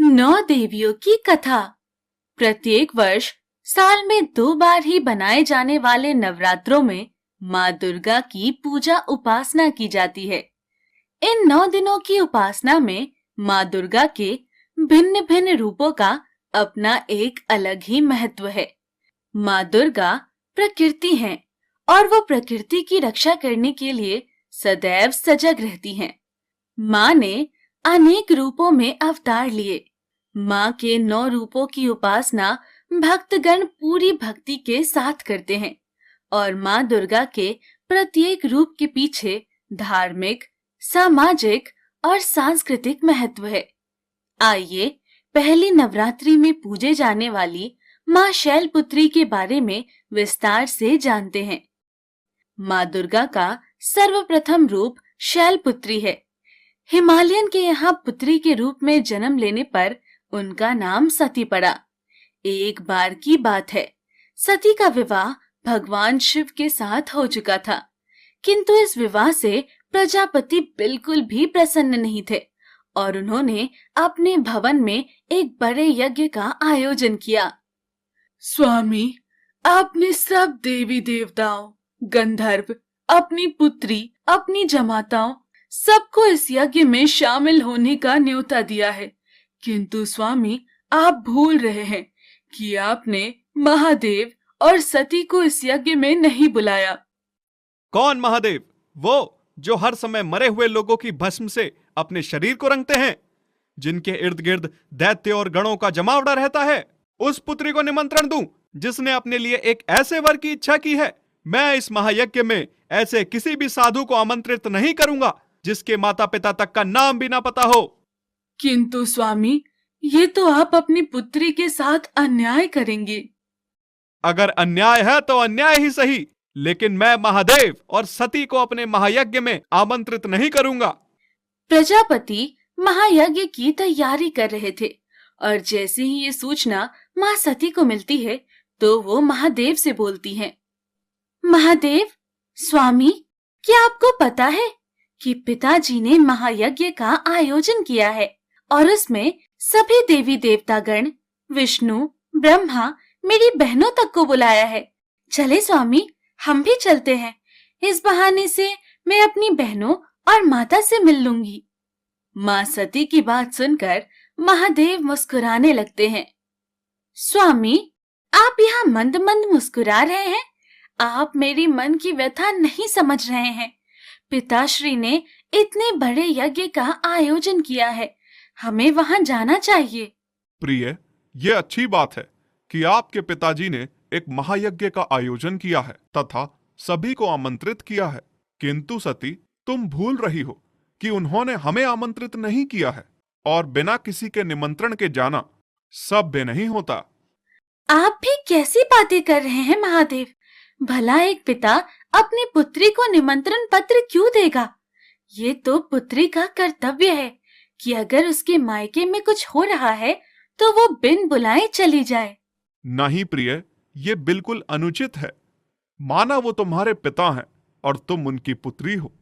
नौ देवियों की कथा। प्रत्येक वर्ष साल में 2 बार ही बनाए जाने वाले नवरात्रों में माँ दुर्गा की पूजा उपासना की जाती है। इन 9 दिनों की उपासना में माँ दुर्गा के भिन्न भिन्न रूपों का अपना एक अलग ही महत्व है। माँ दुर्गा प्रकृति हैं और वो प्रकृति की रक्षा करने के लिए सदैव सजग रहती हैं। माँ ने अनेक रूपों में अवतार लिए। माँ के 9 रूपों की उपासना भक्तगण पूरी भक्ति के साथ करते हैं और माँ दुर्गा के प्रत्येक रूप के पीछे धार्मिक, सामाजिक और सांस्कृतिक महत्व है। आइए पहली नवरात्रि में पूजे जाने वाली माँ शैलपुत्री के बारे में विस्तार से जानते हैं। माँ दुर्गा का सर्वप्रथम रूप शैलपुत्री है। हिमालयन के यहाँ पुत्री के रूप में जन्म लेने पर उनका नाम सती पड़ा। एक बार की बात है, सती का विवाह भगवान शिव के साथ हो चुका था, किंतु इस विवाह से प्रजापति बिल्कुल भी प्रसन्न नहीं थे और उन्होंने अपने भवन में एक बड़े यज्ञ का आयोजन किया। स्वामी, आपने सब देवी देवताओं, गंधर्व, अपनी पुत्री, अपनी जमाताओं सबको इस यज्ञ में शामिल होने का न्योता दिया है, किंतु स्वामी आप भूल रहे हैं कि आपने महादेव और सती को इस यज्ञ में नहीं बुलाया। कौन महादेव? वो जो हर समय मरे हुए लोगों की भस्म से अपने शरीर को रंगते हैं, जिनके इर्द गिर्द दैत्य और गणों का जमावड़ा रहता है। उस पुत्री को निमंत्रण दूं जिसने अपने लिए एक ऐसे वर की इच्छा की है। मैं इस महायज्ञ में ऐसे किसी भी साधु को आमंत्रित नहीं करूंगा जिसके माता पिता तक का नाम भी ना पता हो। किंतु स्वामी, ये तो आप अपनी पुत्री के साथ अन्याय करेंगे। अगर अन्याय है तो अन्याय ही सही, लेकिन मैं महादेव और सती को अपने महायज्ञ में आमंत्रित नहीं करूंगा। प्रजापति महायज्ञ की तैयारी कर रहे थे और जैसे ही ये सूचना माँ सती को मिलती है तो वो महादेव से बोलती हैं। महादेव, स्वामी, क्या आपको पता है कि पिताजी ने महायज्ञ का आयोजन किया है और उसमें सभी देवी देवतागण, विष्णु, ब्रह्मा, मेरी बहनों तक को बुलाया है। चले स्वामी, हम भी चलते हैं। इस बहाने से मैं अपनी बहनों और माता से मिल लूंगी। माँ सती की बात सुनकर महादेव मुस्कुराने लगते हैं। स्वामी, आप यहाँ मंद मंद मुस्कुरा रहे हैं। आप मेरी मन की व्यथा नहीं समझ रहे हैं। पिताश्री ने इतने बड़े यज्ञ का आयोजन किया है, हमें वहां जाना चाहिए। प्रिय, ये अच्छी बात है कि आपके पिताजी ने एक महायज्ञ का आयोजन किया है तथा सभी को आमंत्रित किया है, किंतु सती, तुम भूल रही हो कि उन्होंने हमें आमंत्रित नहीं किया है और बिना किसी के निमंत्रण के जाना सभ्य नहीं होता। आप भी कैसी बातें कर रहे हैं महादेव? भला एक पिता अपनी पुत्री को निमंत्रण पत्र क्यों देगा? ये तो पुत्री का कर्तव्य है कि अगर उसके मायके में कुछ हो रहा है तो वो बिन बुलाए चली जाए। नहीं प्रिय, ये बिल्कुल अनुचित है। माना वो तुम्हारे पिता हैं और तुम उनकी पुत्री हो,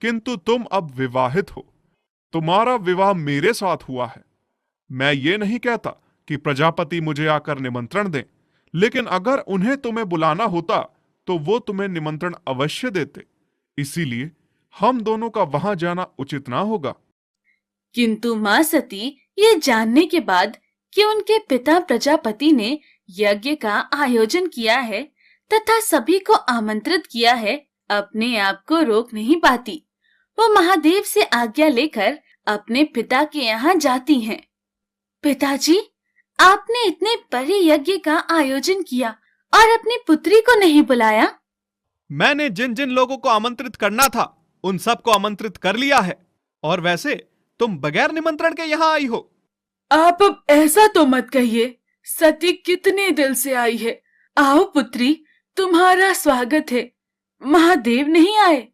किंतु तुम अब विवाहित हो। तुम्हारा विवाह मेरे साथ हुआ है। मैं ये नहीं कहता कि प्रजापति मुझे आकर निमंत्रण दें, लेकिन अगर उन्हें तुम्हें बुलाना होता तो वो तुम्हें निमंत्रण अवश्य देते। इसीलिए हम दोनों का वहां जाना उचित ना होगा। किंतु माँ सती ये जानने के बाद कि उनके पिता प्रजापति ने यज्ञ का आयोजन किया है तथा सभी को आमंत्रित किया है, अपने आप को रोक नहीं पाती। वो महादेव से आज्ञा लेकर अपने पिता के यहाँ जाती हैं। पिताजी, आपने इतने बड़े यज्ञ का आयोजन किया और अपनी पुत्री को नहीं बुलाया। मैंने जिन जिन लोगों को आमंत्रित करना था उन सबको आमंत्रित कर लिया है, और वैसे तुम बगैर निमंत्रण के यहाँ आई हो। आप अब ऐसा तो मत कहिए। सती कितने दिल से आई है। आओ पुत्री, तुम्हारा स्वागत है। महादेव नहीं आए?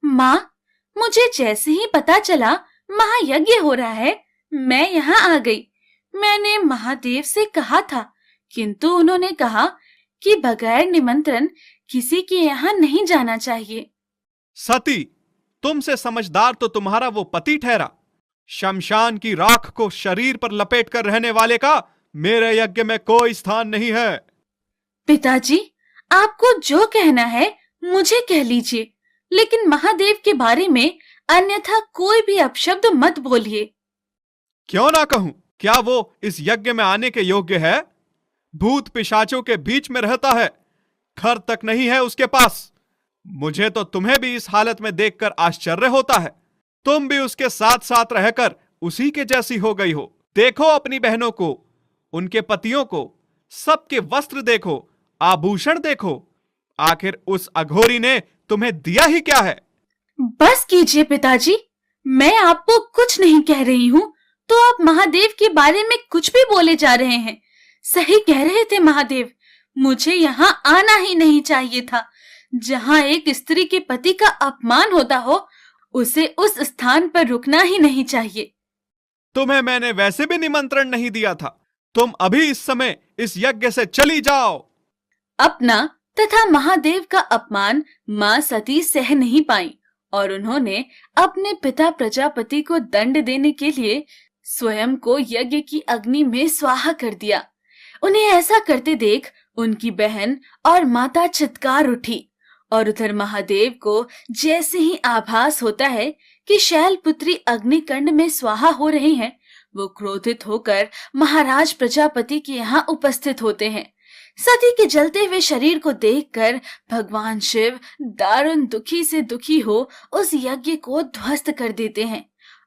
माँ, मुझे जैसे ही पता चला महायज्ञ हो रहा है, मैं यहाँ आ गई। मैंने महादेव से कहा था, किंतु उन्होंने कहा कि बगैर निमंत्रण किसी के यहाँ नहीं जाना चाहिए। सती, तुमसे समझदार तो तुम्हारा वो पति ठहरा शमशान की राख को शरीर पर लपेट कर रहने वाले का मेरे यज्ञ में कोई स्थान नहीं है। पिताजी, आपको जो कहना है मुझे कह लीजिए, लेकिन महादेव के बारे में अन्यथा कोई भी अपशब्द मत बोलिए। क्यों ना कहूं? क्या वो इस यज्ञ में आने के योग्य है? भूत पिशाचों के बीच में रहता है, घर तक नहीं है उसके पास। मुझे तो तुम्हें भी इस हालत में देखकर आश्चर्य होता है। तुम भी उसके साथ साथ रहकर उसी के जैसी हो गई हो। देखो अपनी बहनों को, उनके पतियों को, सबके वस्त्र देखो, आभूषण देखो। आखिर उस अघोरी ने तुम्हें दिया ही क्या है? बस कीजिए पिताजी, मैं आपको कुछ नहीं कह रही हूँ, तो आप महादेव के बारे में कुछ भी बोले जा रहे हैं। सही कह रहे थे महादेव, मुझे यहाँ आना ही नहीं चाहिए था। जहाँ एक स्त्री के पति का अपमान होता हो, उसे उस स्थान पर रुकना ही नहीं चाहिए। तुम्हें मैंने वैसे भी निमंत्रण नहीं दिया था। तुम अभी इस समय इस यज्ञ से चली जाओ। अपना तथा महादेव का अपमान माँ सती सह नहीं पाई और उन्होंने अपने पिता प्रजापति को दंड देने के लिए स्वयं को यज्ञ की अग्नि में स्वाहा कर दिया। उन्हें ऐसा करते देख उनकी बहन और माता चित्कार उठी और उधर महादेव को जैसे ही आभास होता है कि शैलपुत्री अग्निकुंड में स्वाहा हो रही हैं, वो क्रोधित होकर महाराज प्रजापति के यहाँ उपस्थित होते हैं। सती के जलते हुए शरीर को देखकर भगवान शिव दारुण दुखी से दुखी हो उस यज्ञ को ध्वस्त कर देते हैं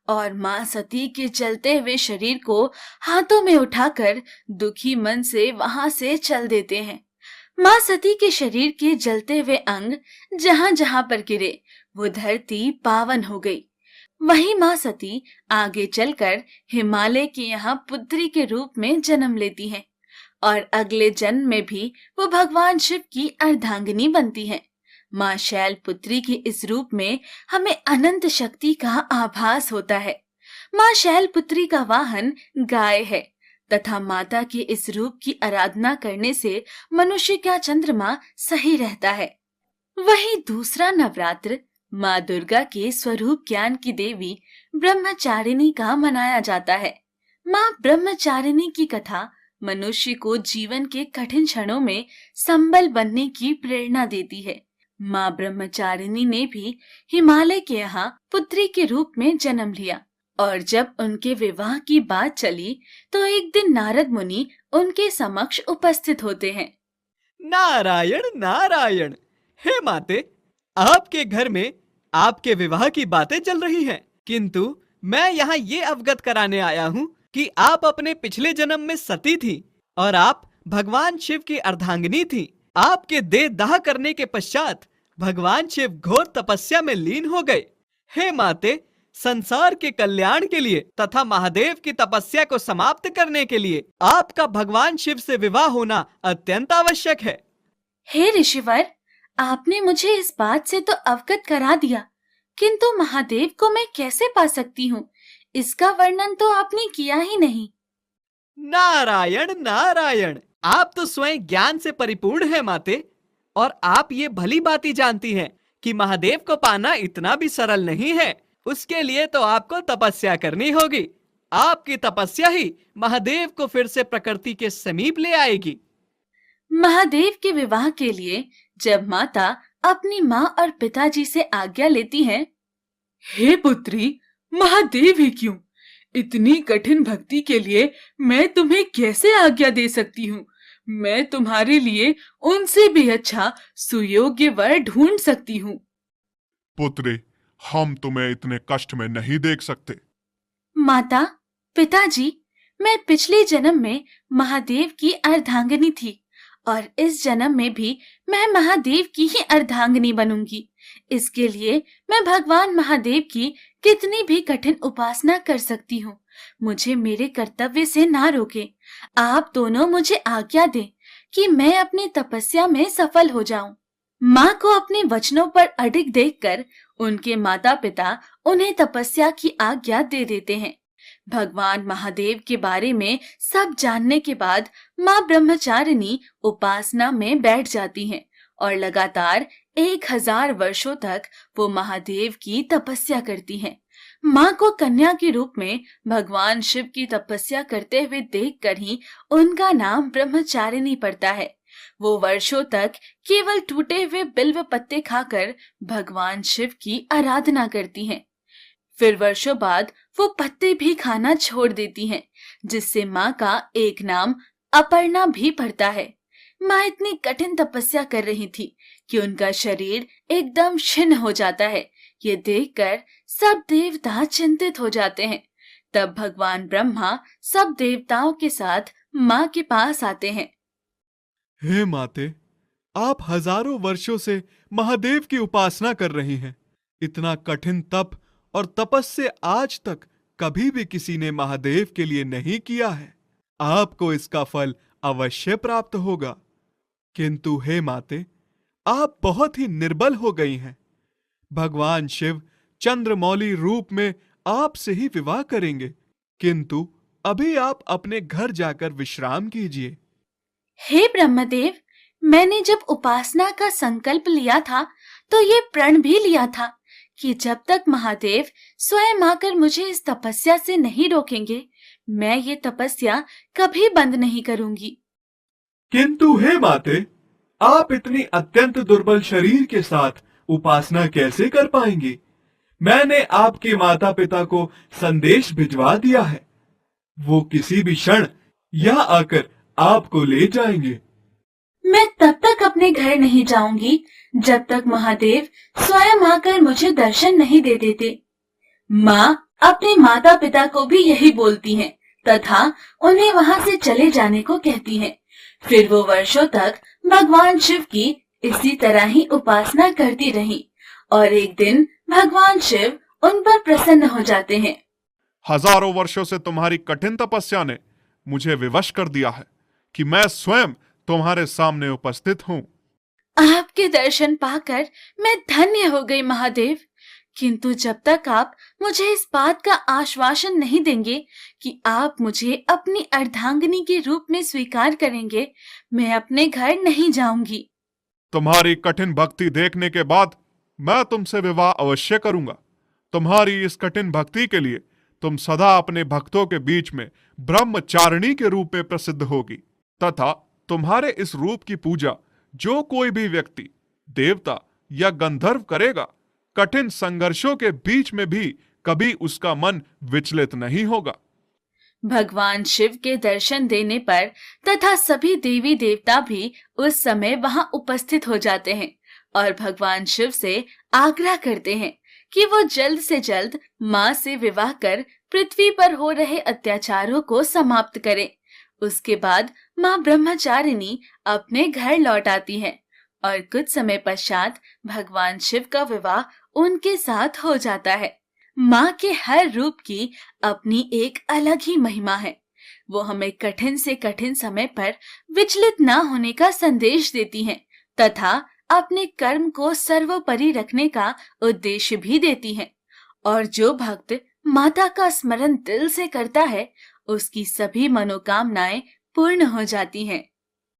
और मां सती के जलते हुए शरीर को हाथों में उठाकर दुखी मन से वहां से चल देते हैं। मां सती के शरीर के जलते हुए अंग जहां जहां पर गिरे वो धरती पावन हो गई। वहीं मां सती आगे चलकर हिमालय के यहाँ पुत्री के रूप में जन्म लेती हैं और अगले जन्म में भी वो भगवान शिव की अर्धांगिनी बनती हैं। मां शैलपुत्री के इस रूप में हमें अनंत शक्ति का आभास होता है। मां शैलपुत्री का वाहन गाय है तथा माता के इस रूप की आराधना करने से मनुष्य का चंद्रमा सही रहता है। वहीं दूसरा नवरात्र माँ दुर्गा के स्वरूप ज्ञान की देवी ब्रह्मचारिणी का मनाया जाता है। माँ ब्रह्मचारिणी की कथा मनुष्य को जीवन के कठिन क्षणों में संबल बनने की प्रेरणा देती है। माँ ब्रह्मचारिणी ने भी हिमालय के यहाँ पुत्री के रूप में जन्म लिया और जब उनके विवाह की बात चली तो एक दिन नारद मुनि उनके समक्ष उपस्थित होते हैं। नारायण नारायण, हे माते, आपके घर में आपके विवाह की बातें चल रही हैं, किंतु मैं यहाँ ये अवगत कराने आया हूँ कि आप अपने पिछले जन्म में सती थी और आप भगवान शिव की अर्धांगिनी थी। आपके देह दाह करने के पश्चात भगवान शिव घोर तपस्या में लीन हो गए। हे माते, संसार के कल्याण के लिए तथा महादेव की तपस्या को समाप्त करने के लिए आपका भगवान शिव से विवाह होना अत्यंत आवश्यक है। हे ऋषिवर, आपने मुझे इस बात से तो अवगत करा दिया, किंतु महादेव को मैं कैसे पा सकती हूँ, इसका वर्णन तो आपने किया ही नहीं। नारायण नारायण, आप तो स्वयं ज्ञान से परिपूर्ण हैं माते, और आप ये भली भांति जानती हैं कि महादेव को पाना इतना भी सरल नहीं है। उसके लिए तो आपको तपस्या करनी होगी। आपकी तपस्या ही महादेव को फिर से प्रकृति के समीप ले आएगी। महादेव के विवाह के लिए जब माता अपनी माँ और पिताजी से आज्ञा लेती हैं, हे पुत्री, महादेव ही क्यों, इतनी कठिन भक्ति के लिए मैं तुम्हें कैसे आज्ञा दे सकती हूँ। मैं तुम्हारे लिए उनसे भी अच्छा सुयोग्य वर ढूंढ सकती हूँ। पुत्री, हम तुम्हें इतने कष्ट में नहीं देख सकते। माता, पिताजी, मैं पिछले जन्म में महादेव की अर्धांगिनी थी और इस जन्म में भी मैं महादेव की ही अर्धांगिनी बनूंगी। इसके लिए मैं भगवान महादेव की कितनी भी कठिन उपासना कर सकती हूँ। मुझे मेरे कर्तव्य से ना रोके। आप दोनों मुझे आज्ञा दें कि मैं अपनी तपस्या में सफल हो जाऊं। माँ को अपने वचनों पर अडिग देखकर उनके माता पिता उन्हें तपस्या की आज्ञा दे देते हैं। भगवान महादेव के बारे में सब जानने के बाद माँ ब्रह्मचारिणी उपासना में बैठ जाती हैं और लगातार 1000 वर्षों तक वो महादेव की तपस्या करती हैं। माँ को कन्या के रूप में भगवान शिव की तपस्या करते हुए देखकर ही उनका नाम ब्रह्मचारिणी पड़ता है। वो वर्षों तक केवल टूटे हुए बिल्व पत्ते खाकर भगवान शिव की आराधना करती हैं। फिर वर्षों बाद वो पत्ते भी खाना छोड़ देती हैं, जिससे माँ का एक नाम अपर्णा भी पड़ता है। माँ इतनी कठिन तपस्या कर रही थी कि उनका शरीर एकदम छिन्न हो जाता है। ये देखकर सब देवता चिंतित हो जाते हैं। तब भगवान ब्रह्मा सब देवताओं के साथ माँ के पास आते हैं। हे माते, आप हजारों वर्षों से महादेव की उपासना कर रही हैं। इतना कठिन तप और तपस्या आज तक कभी भी किसी ने महादेव के लिए नहीं किया है। आपको इसका फल अवश्य प्राप्त होगा। किंतु हे माते, आप बहुत ही निर्बल हो गई हैं। भगवान शिव चंद्रमौली रूप में आपसे ही विवाह करेंगे, किंतु अभी आप अपने घर जाकर विश्राम कीजिए। हे ब्रह्मदेव, मैंने जब उपासना का संकल्प लिया था तो ये प्रण भी लिया था कि जब तक महादेव स्वयं आकर मुझे इस तपस्या से नहीं रोकेंगे, मैं ये तपस्या कभी बंद नहीं करूंगी। किंतु हे माते, आप इतनी अत्यंत दुर्बल शरीर के साथ उपासना कैसे कर पाएंगी? मैंने आपके माता पिता को संदेश भिजवा दिया है। वो किसी भी क्षण यहाँ आकर आपको ले जाएंगे। मैं तब तक अपने घर नहीं जाऊंगी जब तक महादेव स्वयं आकर मुझे दर्शन नहीं दे देते। माँ अपने माता पिता को भी यही बोलती हैं तथा उन्हें वहाँ से चले जाने को कहती हैं। फिर वो वर्षों तक भगवान शिव की इसी तरह ही उपासना करती रही और एक दिन भगवान शिव उन पर प्रसन्न हो जाते हैं। हजारों वर्षों से तुम्हारी कठिन तपस्या ने मुझे विवश कर दिया है कि मैं स्वयं तुम्हारे सामने उपस्थित हूँ। आपके दर्शन पाकर मैं धन्य हो गई महादेव। किंतु जब तक आप मुझे इस बात का आश्वासन नहीं देंगे कि आप मुझे अपनी अर्धांगिनी के रूप में स्वीकार करेंगे, मैं अपने घर नहीं जाऊंगी। तुम्हारी कठिन भक्ति देखने के बाद मैं तुमसे विवाह अवश्य करूंगा। तुम्हारी इस कठिन भक्ति के लिए तुम सदा अपने भक्तों के बीच में ब्रह्मचारिणी के रूप में प्रसिद्ध होगी तथा तुम्हारे इस रूप की पूजा जो कोई भी व्यक्ति, देवता या गंधर्व करेगा, कठिन संघर्षों के बीच में भी कभी उसका मन विचलित नहीं होगा। भगवान शिव के दर्शन देने पर तथा सभी देवी देवता भी उस समय वहां उपस्थित हो जाते हैं और भगवान शिव से आग्रह करते हैं कि वो जल्द से जल्द माँ से विवाह कर पृथ्वी पर हो रहे अत्याचारों को समाप्त करें। उसके बाद माँ ब्रह्मचारिणी अपने घर लौट आती हैं और कुछ समय पश्चात भगवान शिव का विवाह उनके साथ हो जाता है। माँ के हर रूप की अपनी एक अलग ही महिमा है। वो हमें कठिन से कठिन समय पर विचलित न होने का संदेश देती हैं तथा अपने कर्म को सर्वोपरि रखने का उद्देश्य भी देती हैं। और जो भक्त माता का स्मरण दिल से करता है, उसकी सभी मनोकामनाएं पूर्ण हो जाती हैं।